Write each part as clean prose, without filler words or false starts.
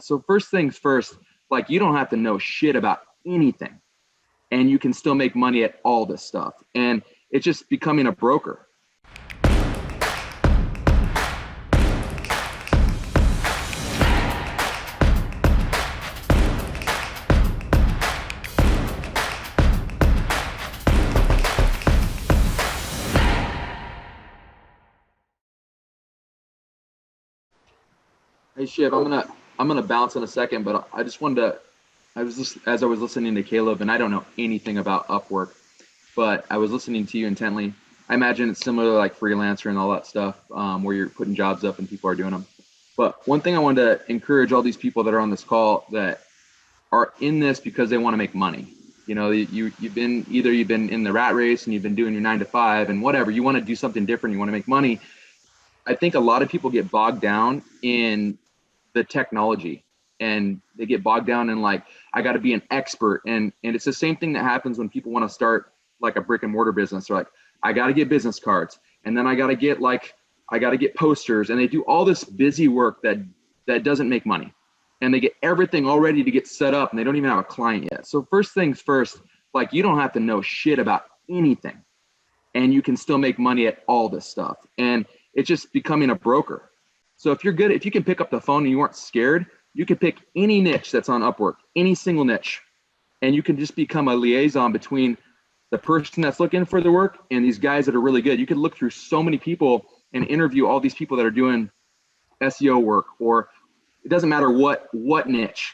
yet. So first things first, like you don't have to know shit about anything and you can still make money at all this stuff. And it's just becoming a broker. Hey Shiv, I'm gonna bounce in a second, but I just wanted to. As I was listening to Caleb, and I don't know anything about Upwork, but I was listening to you intently. I imagine it's similar to like Freelancer and all that stuff, where you're putting jobs up and people are doing them. But one thing I wanted to encourage all these people that are on this call that are in this because they want to make money. You know, you've been in the rat race and you've been doing your 9 to 5 and whatever. You want to do something different. You want to make money. I think a lot of people get bogged down in the technology and they get bogged down in like, I got to be an expert. And it's the same thing that happens when people want to start like a brick and mortar business. They're like, I got to get business cards. And then I got to get posters, and they do all this busy work that doesn't make money. And they get everything all ready to get set up and they don't even have a client yet. So first things first, like you don't have to know shit about anything and you can still make money at all this stuff. And it's just becoming a broker. So if you can pick up the phone and you weren't scared, you could pick any niche that's on Upwork, any single niche, and you can just become a liaison between the person that's looking for the work and these guys that are really good. You could look through so many people and interview all these people that are doing SEO work, or it doesn't matter what niche,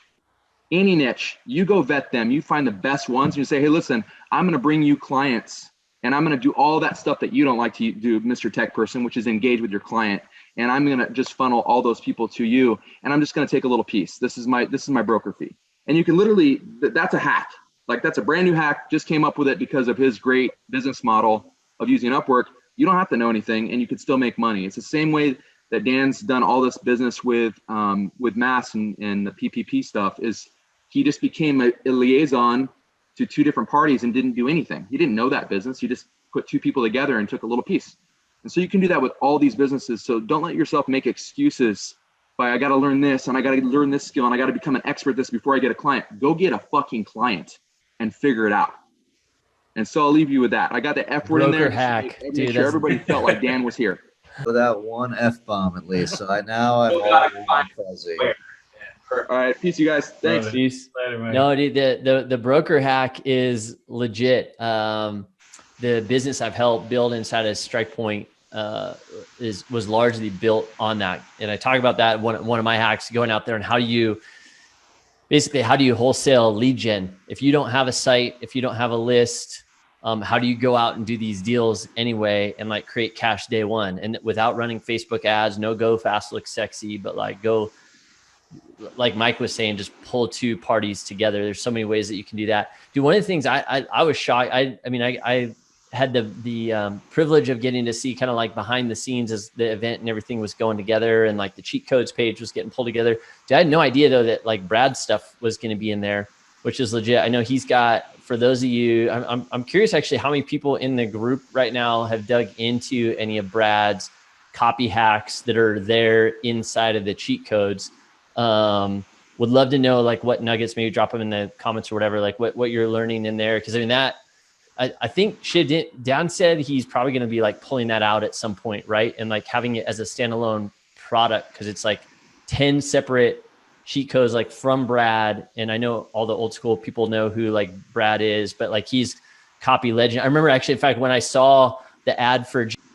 any niche, you go vet them, you find the best ones and you say, hey, listen, I'm going to bring you clients and I'm going to do all that stuff that you don't like to do, Mr. Tech Person, which is engage with your client. And I'm going to just funnel all those people to you. And I'm just going to take a little piece. This is my broker fee. And you can literally, that's a hack. Like that's a brand new hack, just came up with it because of his great business model of using Upwork. You don't have to know anything and you can still make money. It's the same way that Dan's done all this business with Mass and the PPP stuff. Is he just became a liaison to two different parties and didn't do anything. He didn't know that business. He just put two people together and took a little piece. And so you can do that with all these businesses. So don't let yourself make excuses by, I got to learn this and I got to learn this skill and I got to become an expert at this before I get a client. Go get a fucking client and figure it out. And so I'll leave you with that. I got the F word in there. Hack. Make sure everybody felt like Dan was here. Without one F-bomb at least. So I'm all fuzzy. All right, peace, you guys. Thanks. Peace. Later, man. No, dude, the broker hack is legit. The business I've helped build inside of Strike Point was largely built on that. And I talk about that one of my hacks, going out there and how do you wholesale lead gen? If you don't have a site, if you don't have a list, how do you go out and do these deals anyway and like create cash day one and without running Facebook ads? No, go fast, look sexy, but like go, like Mike was saying, just pull two parties together. There's so many ways that you can do that. Dude, one of the things I was shocked. I had the privilege of getting to see kind of like behind the scenes as the event and everything was going together and like the cheat codes page was getting pulled together. Dude, I had no idea though that like Brad's stuff was going to be in there, which is legit. I know he's got, for those of you, I'm curious actually how many people in the group right now have dug into any of Brad's copy hacks that are there inside of the cheat codes. Would love to know like what nuggets, maybe drop them in the comments or whatever, like what you're learning in there. Cause I mean that, I think Dan said he's probably going to be like pulling that out at some point. Right. And like having it as a standalone product. Cause it's like 10 separate cheat codes, like from Brad. And I know all the old school people know who like Brad is, but like he's copy legend. I remember actually, in fact, when I saw the ad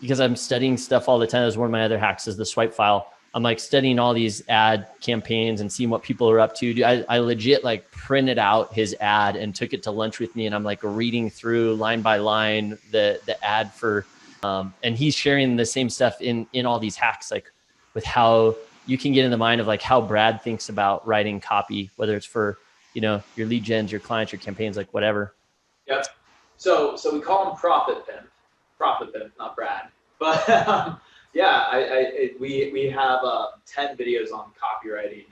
because I'm studying stuff all the time. That was one of my other hacks is the swipe file. I'm like studying all these ad campaigns and seeing what people are up to. Dude, I legit like printed out his ad and took it to lunch with me. And I'm like reading through line by line the ad for, and he's sharing the same stuff in all these hacks, like with how you can get in the mind of like how Brad thinks about writing copy, whether it's for, your lead gens, your clients, your campaigns, like whatever. Yep. So we call him Profit Pimp, not Brad, but, yeah, we have 10 videos on copywriting,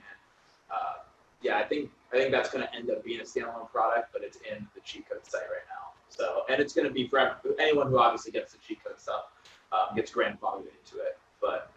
and I think that's going to end up being a standalone product, but it's in the cheat code site right now. So, and it's going to be for anyone who obviously gets the cheat code stuff, gets grandfathered into it. But